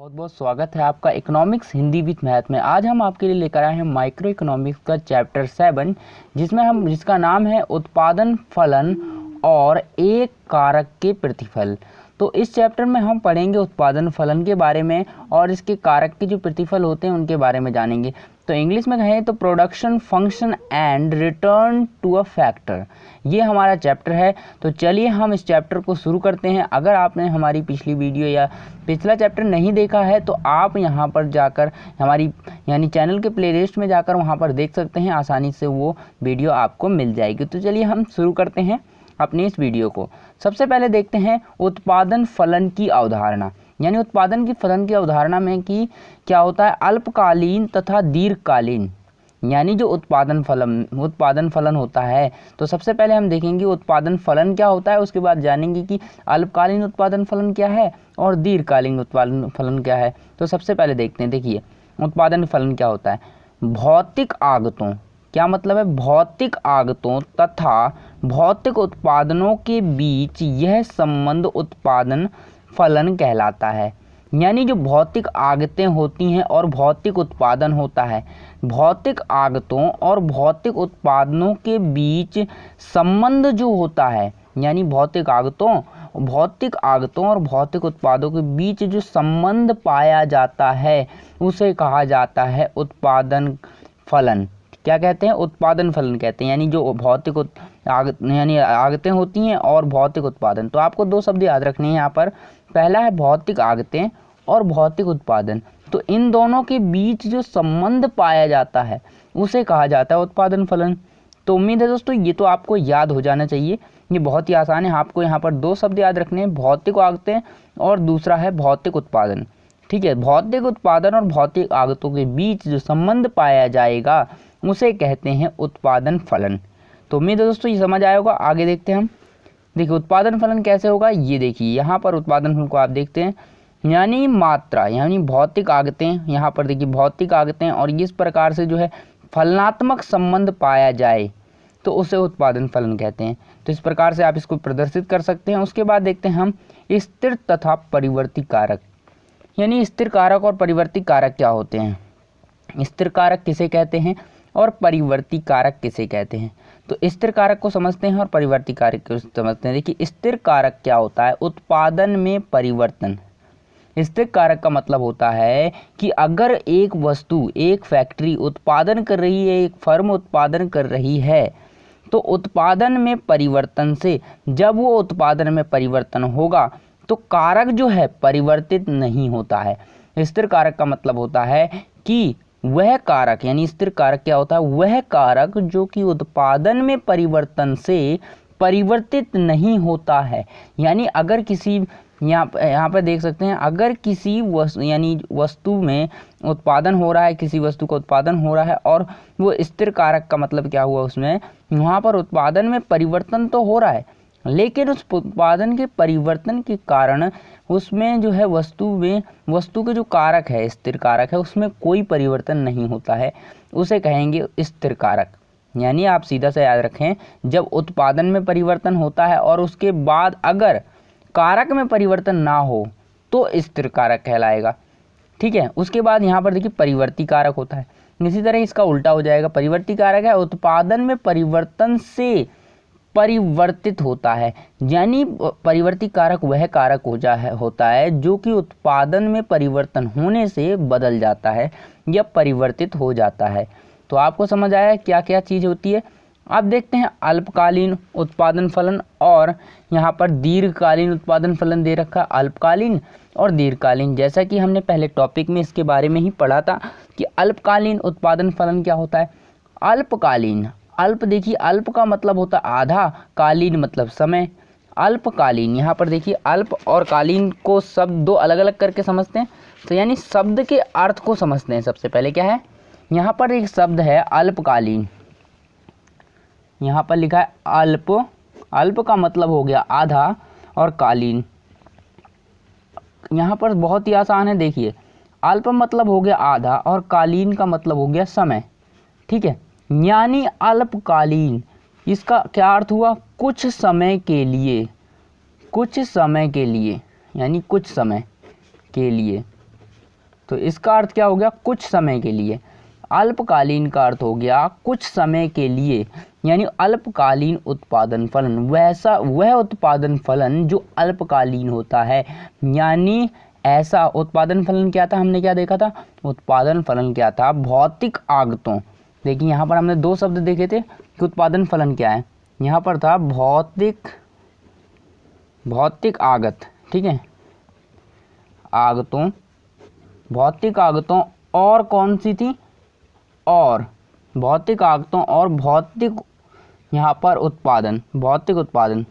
बहुत बहुत स्वागत है आपका इकोनॉमिक्स हिंदी विद मैथ में। आज हम आपके लिए लेकर आए हैं माइक्रो इकोनॉमिक्स का चैप्टर 7 जिसका नाम है उत्पादन फलन और एक कारक के प्रतिफल। तो इस चैप्टर में हम पढ़ेंगे उत्पादन फलन के बारे में और इसके कारक के जो प्रतिफल होते हैं उनके बारे में जानेंगे। तो इंग्लिश में कहें तो production function and return to a factor, ये हमारा चैप्टर है। तो चलिए हम इस चैप्टर को शुरू करते हैं। अगर आपने हमारी पिछली वीडियो या पिछला चैप्टर नहीं देखा है तो आप यहाँ पर जाकर हमारी चैनल के प्लेलिस्ट में जाकर वहाँ पर देख सकते हैं, आसानी से वो वीडियो आपको मिल जाएगी। तो चलिए हम शुरू करते हैं अपने इस वीडियो को। सबसे पहले देखते हैं उत्पादन फलन की अवधारणा, यानी उत्पादन की फलन की अवधारणा में कि क्या होता है अल्पकालीन तथा दीर्घकालीन, यानी जो उत्पादन फलन होता है। तो सबसे पहले हम देखेंगे उत्पादन फलन क्या होता है, उसके बाद जानेंगे कि अल्पकालीन उत्पादन फलन क्या है और दीर्घकालीन उत्पादन फलन क्या है। तो सबसे पहले देखते हैं, देखिए उत्पादन फलन क्या होता है। भौतिक आगतों, क्या मतलब है, भौतिक आगतों तथा भौतिक उत्पादनों के बीच यह संबंध उत्पादन फलन कहलाता है। यानी जो भौतिक आगतें होती हैं और भौतिक उत्पादन होता है, भौतिक आगतों और भौतिक उत्पादनों के बीच संबंध जो होता है, यानी भौतिक आगतों और भौतिक उत्पादों के बीच जो संबंध पाया जाता है उसे कहा जाता है उत्पादन फलन। क्या कहते हैं, उत्पादन फलन कहते हैं। यानी जो भौतिक आगतें होती हैं और भौतिक उत्पादन। तो आपको दो शब्द याद रखने हैं यहाँ पर, पहला है भौतिक आगतें और भौतिक उत्पादन। तो इन दोनों के बीच जो संबंध पाया जाता है उसे कहा जाता है उत्पादन फलन। तो उम्मीद है दोस्तों ये तो आपको याद हो जाना चाहिए, ये बहुत ही आसान है। आपको यहाँ पर दो शब्द याद रखने हैं, भौतिक आगतें और दूसरा है भौतिक उत्पादन। ठीक है, भौतिक उत्पादन और भौतिक आगतों के बीच जो संबंध पाया जाएगा उसे कहते हैं उत्पादन फलन। तो उम्मीद है दोस्तों ये समझ आया होगा। आगे देखते हैं हम। देखिए उत्पादन फलन कैसे होगा, ये देखिए यहाँ पर उत्पादन फलन को आप देखते हैं, यानी मात्रा, यानी भौतिक आगतें, यहाँ पर देखिए भौतिक आगतें और इस प्रकार से जो है फलनात्मक संबंध पाया जाए तो उसे उत्पादन फलन कहते हैं। तो इस प्रकार से आप इसको प्रदर्शित कर सकते हैं। उसके बाद देखते हैं हम स्थिर तथा परिवर्ती कारक, यानी स्थिर कारक और परिवर्ती कारक क्या होते हैं, स्थिर कारक किसे कहते हैं और परिवर्ती कारक किसे कहते हैं। तो स्थिर कारक को समझते हैं और परिवर्ती कारक को समझते हैं। देखिए स्थिर कारक क्या होता है, उत्पादन में परिवर्तन। स्थिर कारक का मतलब होता है कि अगर एक वस्तु, एक फैक्ट्री उत्पादन कर रही है, एक फर्म उत्पादन कर रही है, तो उत्पादन में परिवर्तन से जब वो उत्पादन में परिवर्तन होगा तो कारक जो है परिवर्तित नहीं होता है। स्थिर कारक का मतलब होता है कि वह कारक, यानी स्थिर कारक क्या होता है, वह कारक जो कि उत्पादन में परिवर्तन से परिवर्तित नहीं होता है। यानी अगर किसी यहाँ पर देख सकते हैं, अगर किसी वस्तु में उत्पादन हो रहा है, किसी वस्तु का उत्पादन हो रहा है और वो स्थिर कारक का मतलब क्या हुआ, उसमें वहाँ पर उत्पादन में परिवर्तन तो हो रहा है लेकिन उस उत्पादन के परिवर्तन के कारण उसमें जो है वस्तु के जो कारक है, स्थिर कारक है, उसमें कोई परिवर्तन नहीं होता है, उसे कहेंगे स्थिर कारक। यानी आप सीधा से याद रखें, जब उत्पादन में परिवर्तन होता है और उसके बाद अगर कारक में परिवर्तन ना हो तो स्थिर कारक कहलाएगा। ठीक है, उसके बाद यहाँ पर देखिए परिवर्ती कारक होता है। इसी तरह इसका उल्टा हो जाएगा, परिवर्ती कारक है उत्पादन में परिवर्तन से परिवर्तित होता है। यानी परिवर्ती कारक वह कारक होता है जो कि उत्पादन में परिवर्तन होने से बदल जाता है या परिवर्तित हो जाता है। तो आपको समझ आया क्या क्या चीज़ होती है। अब देखते हैं अल्पकालीन उत्पादन फलन और यहाँ पर दीर्घकालीन उत्पादन फलन दे रखा है, अल्पकालीन और दीर्घकालीन। जैसा कि हमने पहले टॉपिक में इसके बारे में ही पढ़ा था कि अल्पकालीन उत्पादन फलन क्या होता है। अल्पकालीन, अल्प देखिए अल्प का मतलब होता है आधा, कालीन मतलब समय। अल्पकालीन, यहाँ पर देखिए अल्प और कालीन को शब्द दो अलग अलग करके समझते हैं। तो यानी शब्द के अर्थ को समझते हैं। सबसे पहले क्या है, यहाँ पर एक शब्द है अल्पकालीन, यहाँ पर लिखा है अल्प, अल्प का मतलब हो गया आधा और कालीन। यहाँ पर बहुत ही आसान है, देखिए अल्प मतलब हो गया आधा और कालीन का मतलब हो गया समय। ठीक है, यानी अल्पकालीन, इसका क्या अर्थ हुआ, कुछ समय के लिए, कुछ समय के लिए, यानी कुछ समय के लिए। तो इसका अर्थ क्या हो गया, कुछ समय के लिए। अल्पकालीन का अर्थ हो गया कुछ समय के लिए, यानी अल्पकालीन उत्पादन फलन, वह उत्पादन फलन जो अल्पकालीन होता है। यानी ऐसा उत्पादन फलन क्या था, हमने क्या देखा था, उत्पादन फलन क्या था, भौतिक आगतों। देखिए यहाँ पर हमने दो शब्द देखे थे कि उत्पादन फलन क्या है, यहाँ पर था भौतिक आगत, ठीक है, आगतों, भौतिक आगतों, और कौन सी थी, और भौतिक आगतों और भौतिक यहाँ पर उत्पादन, भौतिक उत्पादन।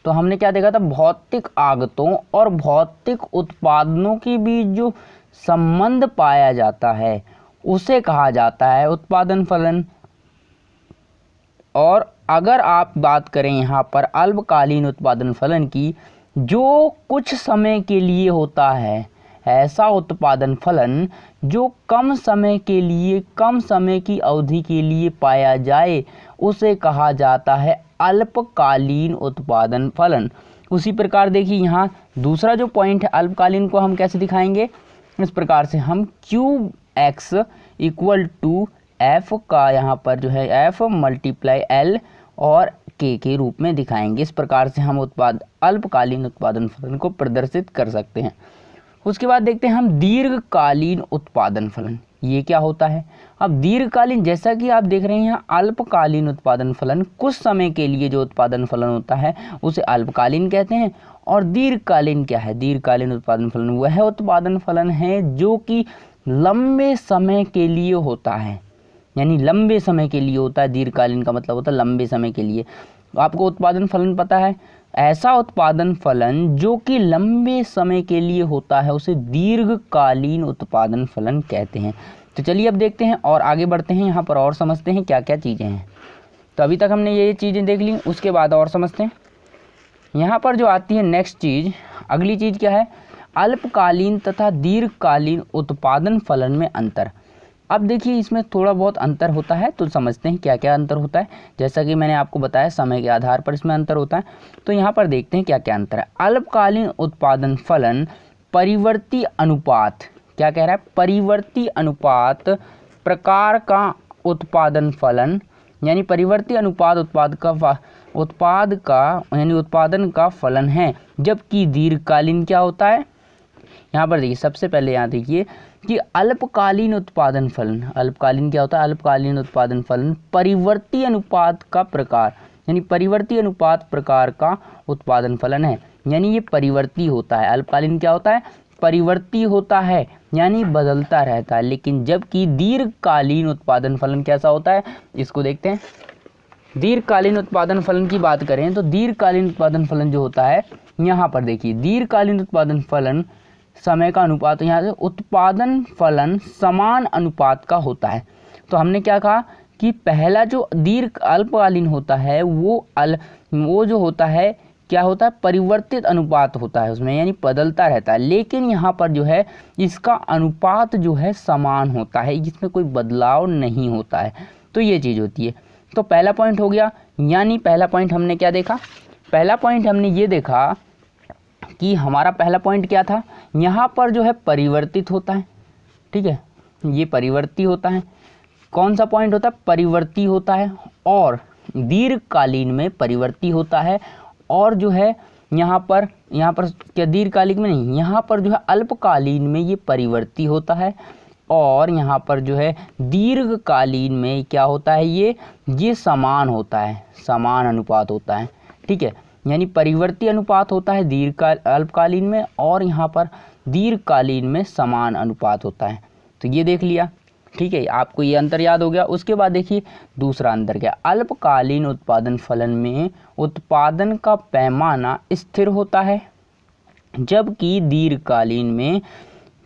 तो हमने क्या देखा था, भौतिक आगतों और भौतिक उत्पादनों के बीच जो संबंध पाया जाता है उसे कहा जाता है उत्पादन फलन। और अगर आप बात करें यहाँ पर अल्पकालीन उत्पादन फलन की, जो कुछ समय के लिए होता है, ऐसा उत्पादन फलन जो कम समय के लिए, कम समय की अवधि के लिए पाया जाए, उसे कहा जाता है अल्पकालीन उत्पादन फलन। उसी प्रकार देखिए यहाँ दूसरा जो पॉइंट है, अल्पकालीन को हम कैसे दिखाएंगे, इस प्रकार से हम Qx इक्वल टू एफ का यहाँ पर जो है एफ मल्टीप्लाई एल और के रूप में दिखाएंगे। इस प्रकार से हम अल्पकालीन उत्पादन फलन को प्रदर्शित कर सकते हैं। उसके बाद देखते हैं हम दीर्घकालीन उत्पादन फलन, ये क्या होता है। अब दीर्घकालीन, जैसा कि आप देख रहे हैं यहाँ अल्पकालीन उत्पादन फलन, कुछ समय के लिए जो उत्पादन फलन होता है उसे अल्पकालीन कहते हैं। और दीर्घकालीन क्या है, दीर्घकालीन उत्पादन फलन वह उत्पादन फलन है जो कि लंबे समय के लिए होता है, यानी लंबे समय के लिए होता है। दीर्घकालीन का मतलब होता है लंबे समय के लिए। आपको उत्पादन फलन पता है, ऐसा उत्पादन फलन जो कि लंबे समय के लिए होता है उसे दीर्घकालीन उत्पादन फलन कहते हैं। तो चलिए अब देखते हैं और आगे बढ़ते हैं, यहाँ पर और समझते हैं क्या क्या चीज़ें हैं। तो अभी तक हमने ये चीज़ें देख ली, उसके बाद और समझते हैं। यहाँ पर जो आती है नेक्स्ट चीज़, अगली चीज़ क्या है, अल्पकालीन तथा दीर्घकालीन उत्पादन फलन में अंतर। अब देखिए इसमें थोड़ा बहुत अंतर होता है, तो समझते हैं क्या क्या अंतर होता है। जैसा कि मैंने आपको बताया समय के आधार पर इसमें अंतर होता है, तो यहाँ पर देखते हैं क्या क्या अंतर है। अल्पकालीन उत्पादन फलन परिवर्ती अनुपात, क्या कह रहा है, परिवर्ती अनुपात प्रकार का उत्पादन फलन, यानी परिवर्ती अनुपात उत्पादन का फलन है। जबकि दीर्घकालीन क्या होता है, यहाँ पर देखिए सबसे पहले यहाँ देखिए कि अल्पकालीन उत्पादन फलन, अल्पकालीन क्या होता है, अल्पकालीन उत्पादन फलन परिवर्ती अनुपात का प्रकार, यानी परिवर्ती अनुपात प्रकार का उत्पादन फलन है, यानी ये परिवर्ती होता है। अल्पकालीन क्या होता है, परिवर्ती होता है, यानी बदलता रहता है। लेकिन जबकि दीर्घकालीन उत्पादन फलन कैसा होता है, इसको देखते हैं। दीर्घकालीन उत्पादन फलन की बात करें तो दीर्घकालीन उत्पादन फलन जो होता है, यहाँ पर देखिए दीर्घकालीन उत्पादन फलन समय का अनुपात, यहाँ से उत्पादन फलन समान अनुपात का होता है। तो हमने क्या कहा कि पहला जो अल्पकालीन होता है वो जो होता है क्या होता है, परिवर्तित अनुपात होता है उसमें, यानी बदलता रहता है। लेकिन यहाँ पर जो है इसका अनुपात जो है समान होता है, जिसमें कोई बदलाव नहीं होता है। तो ये चीज़ होती है। तो पहला पॉइंट हो गया, यानी पहला पॉइंट हमने क्या देखा, पहला पॉइंट हमने ये देखा कि हमारा पहला पॉइंट क्या था, यहाँ पर जो है परिवर्तित होता है, ठीक है, ये परिवर्ती होता है। कौन सा पॉइंट होता है, परिवर्ती होता है, और दीर्घकालीन में परिवर्ती होता है। और जो है यहाँ पर क्या दीर्घकालीन में नहीं, यहाँ पर जो है अल्पकालीन में ये परिवर्ती होता है, और यहाँ पर जो है दीर्घकालीन में क्या होता है, ये समान होता है, समान अनुपात होता है, ठीक है। यानी परिवर्ती अनुपात होता है अल्पकालीन में, और यहाँ पर दीर्घकालीन में समान अनुपात होता है। तो ये देख लिया, ठीक है, आपको ये अंतर याद हो गया। उसके बाद देखिए दूसरा अंतर क्या, अल्पकालीन उत्पादन फलन में उत्पादन का पैमाना स्थिर होता है, जबकि दीर्घकालीन में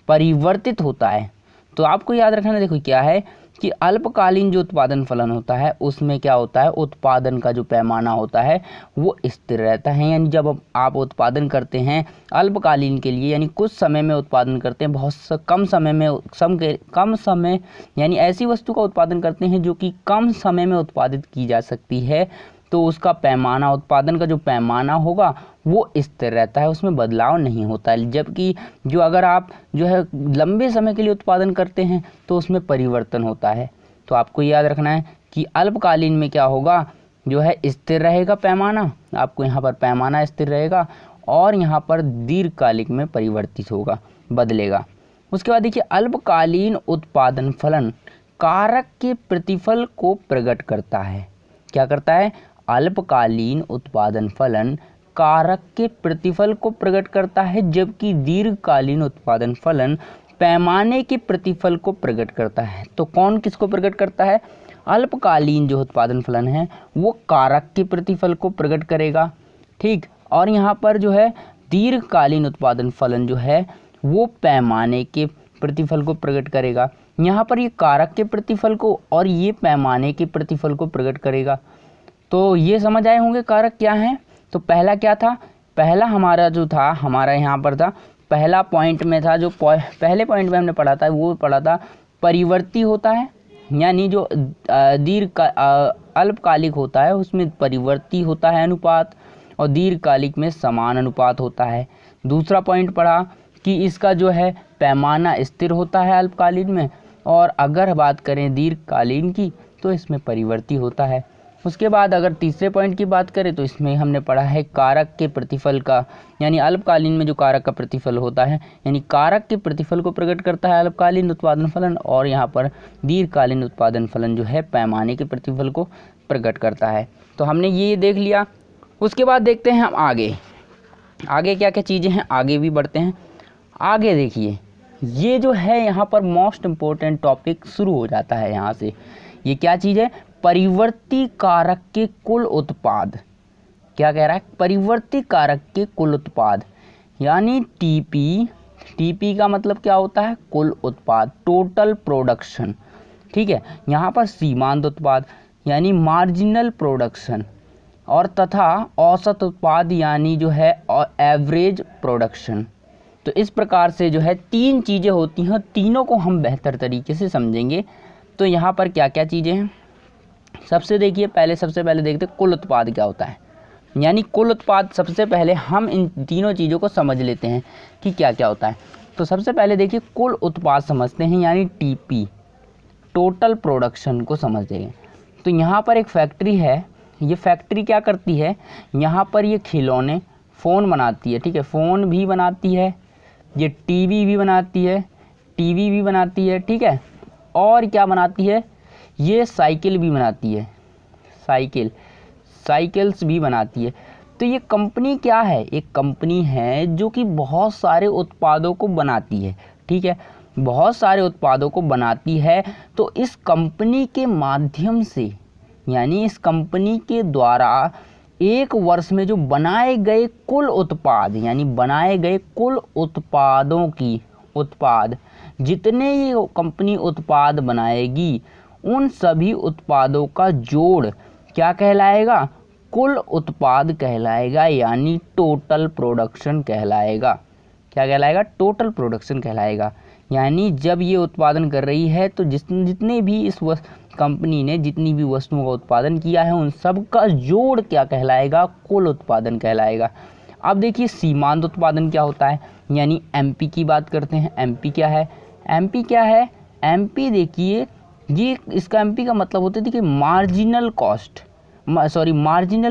परिवर्तित होता है। तो आपको याद रखना, देखो क्या है कि अल्पकालीन जो उत्पादन फलन होता है उसमें क्या होता है, उत्पादन का जो पैमाना होता है वो स्थिर रहता है। यानी जब आप उत्पादन करते हैं अल्पकालीन के लिए, यानी कुछ समय में उत्पादन करते हैं, बहुत कम समय यानी ऐसी वस्तु का उत्पादन करते हैं जो कि कम समय में उत्पादित की जा सकती है, तो उसका पैमाना, उत्पादन का जो पैमाना होगा वो स्थिर रहता है, उसमें बदलाव नहीं होता है। जबकि जो अगर आप जो है लंबे समय के लिए उत्पादन करते हैं तो उसमें परिवर्तन होता है। तो आपको याद रखना है कि अल्पकालीन में क्या होगा, जो है स्थिर रहेगा पैमाना, आपको यहाँ पर पैमाना स्थिर रहेगा, और यहाँ पर दीर्घकालिक में परिवर्तित होगा, बदलेगा। उसके बाद देखिए अल्पकालीन उत्पादन फलन कारक के प्रतिफल को प्रकट करता है। क्या करता है? अल्पकालीन उत्पादन फलन कारक के प्रतिफल को प्रकट करता है, जबकि दीर्घकालीन उत्पादन फलन पैमाने के प्रतिफल को प्रकट करता है। तो कौन किसको प्रकट करता है? अल्पकालीन जो उत्पादन फलन है वो कारक के प्रतिफल को प्रकट करेगा, ठीक। और यहाँ पर जो है दीर्घकालीन उत्पादन फलन जो है वो पैमाने के प्रतिफल को प्रकट करेगा। यहाँ पर ये कारक के प्रतिफल को और ये पैमाने के प्रतिफल को प्रकट करेगा। तो ये समझ आए होंगे कारक क्या हैं। तो पहला क्या था? पहला हमारा जो था, हमारा यहाँ पर था, पहला पॉइंट में था, जो पहले पॉइंट में हमने पढ़ा था वो पढ़ा था परिवर्ती होता है, यानी जो अल्पकालिक होता है उसमें परिवर्ती होता है अनुपात, और दीर्घकालिक में समान अनुपात होता है। दूसरा पॉइंट पढ़ा कि इसका जो है पैमाना स्थिर होता है अल्पकालीन में, और अगर बात करें दीर्घकालीन की तो इसमें परिवर्ती होता है। उसके बाद अगर तीसरे पॉइंट की बात करें तो इसमें हमने पढ़ा है कारक के प्रतिफल का, यानी अल्पकालीन में जो कारक का प्रतिफल होता है, यानी कारक के प्रतिफल को प्रकट करता है अल्पकालीन उत्पादन फलन, और यहाँ पर दीर्घकालीन उत्पादन फलन जो है पैमाने के प्रतिफल को प्रकट करता है। तो हमने ये देख लिया। उसके बाद देखते हैं हम आगे क्या क्या चीज़ें हैं, आगे भी बढ़ते हैं। आगे देखिए ये जो है यहाँ पर मोस्ट इम्पोर्टेंट टॉपिक शुरू हो जाता है यहाँ से। ये क्या चीज़ है? परिवर्ती कारक के कुल उत्पाद। क्या कह रहा है? परिवर्ती कारक के कुल उत्पाद, यानी टीपी। टीपी का मतलब क्या होता है? कुल उत्पाद, टोटल प्रोडक्शन, ठीक है। यहाँ पर सीमांत उत्पाद यानी मार्जिनल प्रोडक्शन, और तथा औसत उत्पाद यानी जो है एवरेज प्रोडक्शन। तो इस प्रकार से जो है तीन चीज़ें होती हैं, तीनों को हम बेहतर तरीके से समझेंगे। तो यहाँ पर क्या क्या चीज़ें हैं, सबसे पहले देखते कुल उत्पाद क्या होता है। यानी कुल उत्पाद, सबसे पहले हम इन तीनों चीज़ों को समझ लेते हैं कि क्या क्या होता है। तो सबसे पहले देखिए कुल उत्पाद समझते हैं, यानी टीपी, टोटल प्रोडक्शन को समझते हैं। तो यहाँ पर एक फैक्ट्री है, ये फैक्ट्री क्या करती है? यहाँ पर ये खिलौने, फ़ोन बनाती है, ठीक है, फ़ोन भी बनाती है, ये टीवी भी बनाती है, ठीक है। और क्या बनाती है? ये साइकिल भी बनाती है, साइकिल्स भी बनाती है। तो ये कंपनी क्या है? एक कंपनी है जो कि बहुत सारे उत्पादों को बनाती है, ठीक है, बहुत सारे उत्पादों को बनाती है। तो इस कंपनी के माध्यम से, यानी इस कंपनी के द्वारा एक वर्ष में जो बनाए गए कुल उत्पाद, यानी बनाए गए कुल उत्पादों की जितने ये कंपनी उत्पाद बनाएगी उन सभी उत्पादों का जोड़ क्या कहलाएगा? कुल उत्पाद कहलाएगा, यानी टोटल प्रोडक्शन कहलाएगा। क्या कहलाएगा? टोटल प्रोडक्शन कहलाएगा। यानी जब ये उत्पादन कर रही है तो जितने भी इस कंपनी ने जितनी भी वस्तुओं का उत्पादन किया है उन सब का जोड़ क्या कहलाएगा? कुल उत्पादन कहलाएगा। अब देखिए सीमांत उत्पादन क्या होता है, यानी एमपी की बात करते हैं। एमपी क्या है? एमपी देखिए ये इसका एमपी का मतलब होता है, देखिए मार्जिनल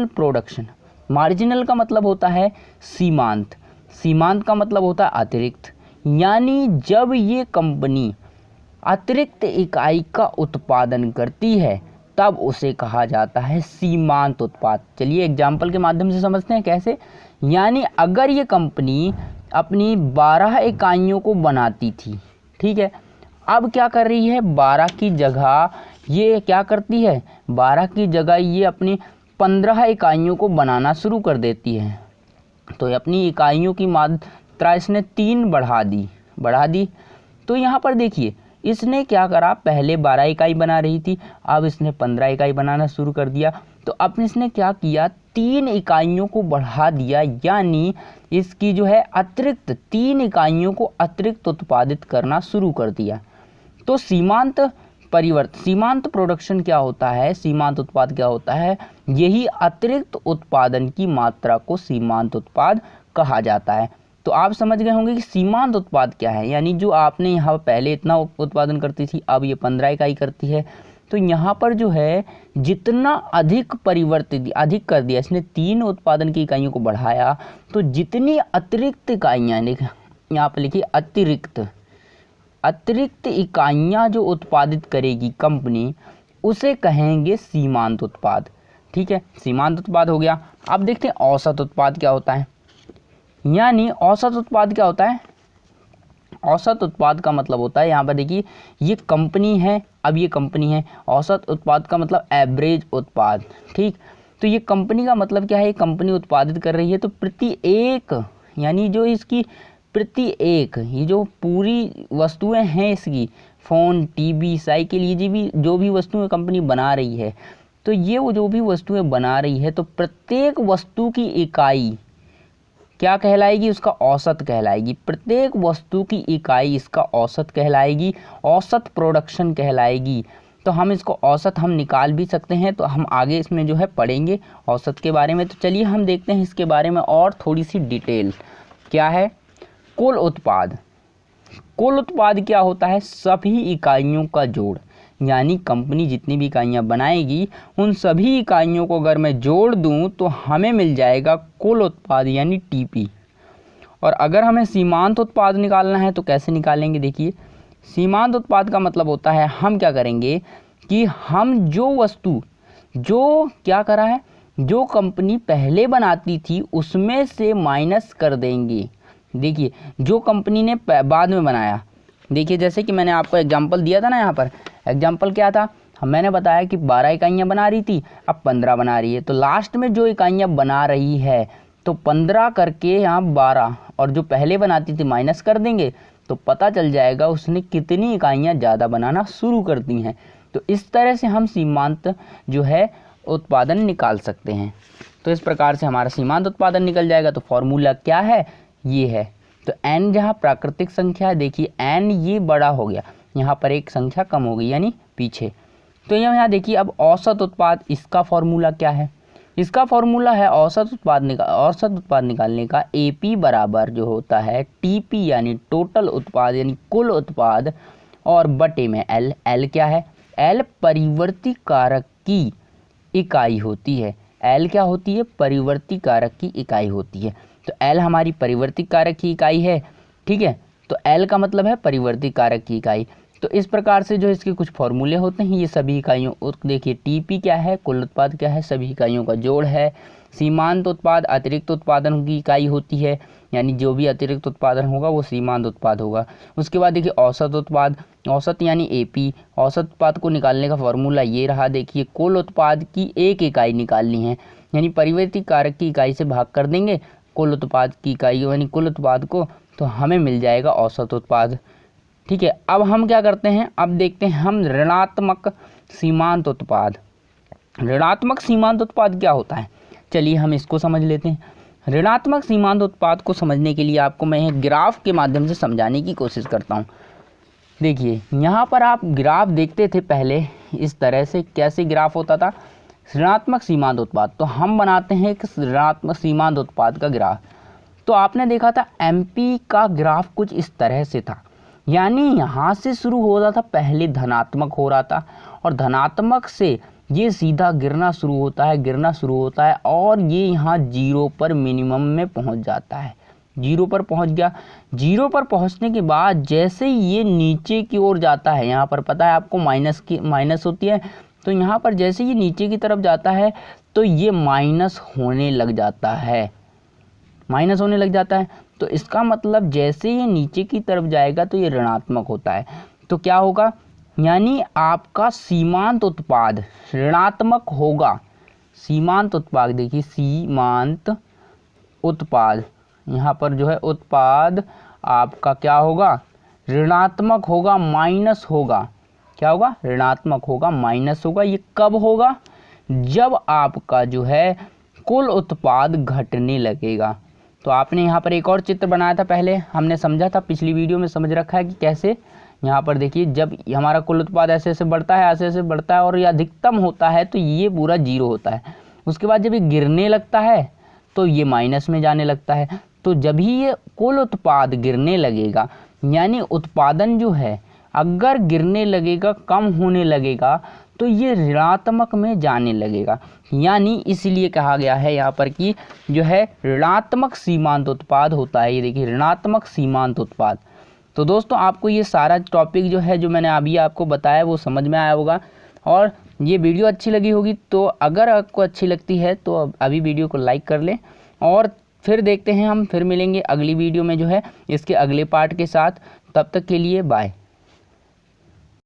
प्रोडक्शन। मार्जिनल का मतलब होता है सीमांत का मतलब होता है अतिरिक्त। यानी जब ये कंपनी अतिरिक्त इकाई का उत्पादन करती है तब उसे कहा जाता है सीमांत उत्पाद। चलिए एग्जाम्पल के माध्यम से समझते हैं कैसे। यानी अगर ये कंपनी अपनी 12 इकाइयों को बनाती थी, ठीक है, अब क्या कर रही है? 12 की जगह ये क्या करती है? 12 की जगह ये अपनी 15 इकाइयों को बनाना शुरू कर देती है। तो अपनी इकाइयों की मात्रा इसने 3 बढ़ा दी। तो यहाँ पर देखिए इसने क्या करा? पहले 12 इकाई बना रही थी, अब इसने 15 इकाई बनाना शुरू कर दिया। तो अब इसने क्या किया? 3 इकाइयों को बढ़ा दिया, यानी इसकी जो है अतिरिक्त 3 इकाइयों को अतिरिक्त उत्पादित करना शुरू कर दिया। तो सीमांत सीमांत प्रोडक्शन क्या होता है, सीमांत उत्पाद क्या होता है, यही अतिरिक्त उत्पादन की मात्रा को सीमांत उत्पाद कहा जाता है। तो आप समझ गए होंगे कि सीमांत उत्पाद क्या है, यानी जो आपने यहाँ पहले इतना उत्पादन करती थी अब ये 15 इकाई करती है, तो यहाँ पर जो है जितना अधिक परिवर्तित अधिक कर दिया, इसने 3 उत्पादन की इकाइयों को बढ़ाया, तो जितनी अतिरिक्त इकाइयाँ, यहाँ पर लिखिए अतिरिक्त इकाइयाँ जो उत्पादित करेगी कंपनी, उसे कहेंगे सीमांत उत्पाद। ठीक है, सीमांत उत्पाद हो गया। अब देखते हैं औसत उत्पाद क्या होता है। यानी औसत उत्पाद क्या होता है, औसत उत्पाद का मतलब होता है, यहाँ पर देखिए ये कंपनी है, अब ये कंपनी है, औसत उत्पाद का मतलब एवरेज उत्पाद। ठीक, तो ये कंपनी का मतलब क्या है, ये कंपनी उत्पादित कर रही है, तो प्रति एक, यानी जो इसकी प्रति एक, ये जो पूरी वस्तुएं हैं इसकी, फ़ोन, टीवी, साइकिल, ये जो भी वस्तुएं कंपनी बना रही है, तो ये वो जो भी वस्तुएं बना रही है, तो प्रत्येक वस्तु की इकाई क्या कहलाएगी, उसका औसत कहलाएगी। प्रत्येक वस्तु की इकाई इसका औसत कहलाएगी, औसत प्रोडक्शन कहलाएगी। तो हम इसको औसत हम निकाल भी सकते हैं, तो हम आगे इसमें जो है पढ़ेंगे औसत के बारे में। तो चलिए हम देखते हैं इसके बारे में और थोड़ी सी डिटेल। क्या है कुल उत्पाद? कुल उत्पाद क्या होता है, सभी इकाइयों का जोड़, यानी कंपनी जितनी भी इकाइयाँ बनाएगी उन सभी इकाइयों को अगर मैं जोड़ दूं तो हमें मिल जाएगा कुल उत्पाद, यानी टीपी। और अगर हमें सीमांत उत्पाद निकालना है तो कैसे निकालेंगे, देखिए सीमांत उत्पाद का मतलब होता है, हम क्या करेंगे कि हम जो वस्तु जो क्या करा है, जो कंपनी पहले बनाती थी उसमें से माइनस कर देंगे। देखिए जो कंपनी ने बाद में बनाया, देखिए जैसे कि मैंने आपको एग्जांपल दिया था ना, यहाँ पर एग्जांपल क्या था, मैंने बताया कि 12 इकाइयाँ बना रही थी, अब 15 बना रही है, तो लास्ट में जो इकाइयाँ बना रही है तो 15 करके यहाँ 12, और जो पहले बनाती थी माइनस कर देंगे, तो पता चल जाएगा उसने कितनी इकाइयाँ ज़्यादा बनाना शुरू कर दी हैं। तो इस तरह से हम सीमांत जो है उत्पादन निकाल सकते हैं। तो इस प्रकार से हमारा सीमांत उत्पादन निकल जाएगा। तो फॉर्मूला क्या है, ये है। तो n जहाँ प्राकृतिक संख्या है, देखिए n ये बड़ा हो गया, यहाँ पर एक संख्या कम हो गई यानी पीछे। तो यहाँ देखिए अब औसत उत्पाद, इसका फॉर्मूला क्या है, इसका फॉर्मूला है औसत उत्पाद निकालने का AP बराबर जो होता है TP, यानी टोटल उत्पाद यानी कुल उत्पाद, और बटे में L क्या है, L परिवर्ती कारक की इकाई होती है। L क्या होती है, परिवर्ती कारक की इकाई होती है। तो L हमारी परिवर्ती कारक की इकाई है। ठीक है, तो L का मतलब है परिवर्ती कारक की इकाई। तो इस प्रकार से जो इसके कुछ फॉर्मूले होते हैं, ये सभी इकाइयों, देखिए TP क्या है, कुल उत्पाद क्या है, सभी इकाइयों का जोड़ है। सीमांत उत्पाद अतिरिक्त उत्पादन की इकाई होती है, यानी जो भी अतिरिक्त उत्पादन होगा वो सीमांत उत्पाद होगा। उसके बाद देखिए औसत उत्पाद, औसत यानी AP, औसत उत्पाद को निकालने का फॉर्मूला ये रहा। देखिए कुल उत्पाद की एक इकाई निकालनी है, यानी परिवर्ती कारक की इकाई से भाग कर देंगे कुल उत्पाद की इकाई यानी कुल उत्पाद को, तो हमें मिल जाएगा औसत उत्पाद। ठीक है, अब हम क्या करते हैं, अब देखते हैं हम ऋणात्मक सीमांत उत्पाद। ऋणात्मक सीमांत उत्पाद क्या होता है, चलिए हम इसको समझ लेते हैं। ऋणात्मक सीमांत उत्पाद को समझने के लिए आपको मैं एक ग्राफ के माध्यम से समझाने की कोशिश करता हूँ। देखिए यहाँ पर आप ग्राफ देखते थे पहले इस तरह से, कैसे ग्राफ होता था ऋणात्मक सीमांत उत्पाद। तो हम बनाते हैं एक ऋणात्मक सीमांत उत्पाद का ग्राफ। तो आपने देखा था MP का ग्राफ कुछ इस तरह से था, यानी यहाँ से शुरू हो रहा था, पहले धनात्मक हो रहा था, और धनात्मक से ये सीधा गिरना शुरू होता है और ये यहाँ 0 पर मिनिमम में पहुँच जाता है। 0 पर पहुँच गया। 0 पर पहुँचने के बाद जैसे ही ये नीचे की ओर जाता है, यहाँ पर पता है आपको माइनस होती है, तो यहाँ पर जैसे ये नीचे की तरफ जाता है तो ये माइनस होने लग जाता है, तो इसका मतलब जैसे ये नीचे की तरफ जाएगा तो ये ऋणात्मक होता है। तो क्या होगा, यानी आपका सीमांत उत्पाद ऋणात्मक होगा। सीमांत उत्पाद, देखिए सीमांत उत्पाद, यहाँ पर जो है उत्पाद आपका क्या होगा, ऋणात्मक होगा, माइनस होगा। क्या होगा, ऋणात्मक होगा, माइनस होगा। ये कब होगा, जब आपका जो है कुल उत्पाद घटने लगेगा। तो आपने यहाँ पर एक और चित्र बनाया था, पहले हमने समझा था, पिछली वीडियो में समझ रखा है कि कैसे यहाँ पर देखिए जब हमारा कुल उत्पाद ऐसे ऐसे बढ़ता है, ऐसे ऐसे बढ़ता है और ये अधिकतम होता है तो ये पूरा 0 होता है। उसके बाद जब ये गिरने लगता है तो ये माइनस में जाने लगता है। तो जब ही ये कुल उत्पाद गिरने लगेगा, यानी उत्पादन जो है अगर गिरने लगेगा, कम होने लगेगा, तो ये ऋणात्मक में जाने लगेगा। यानी इसलिए कहा गया है यहाँ पर कि जो है ऋणात्मक सीमांत उत्पाद होता है। ये देखिए ऋणात्मक सीमांत उत्पाद। तो दोस्तों आपको ये सारा टॉपिक जो है जो मैंने अभी आपको बताया वो समझ में आया होगा, और ये वीडियो अच्छी लगी होगी। तो अगर आपको अच्छी लगती है तो अभी वीडियो को लाइक कर लें, और फिर देखते हैं हम, फिर मिलेंगे अगली वीडियो में जो है इसके अगले पार्ट के साथ। तब तक के लिए बाय।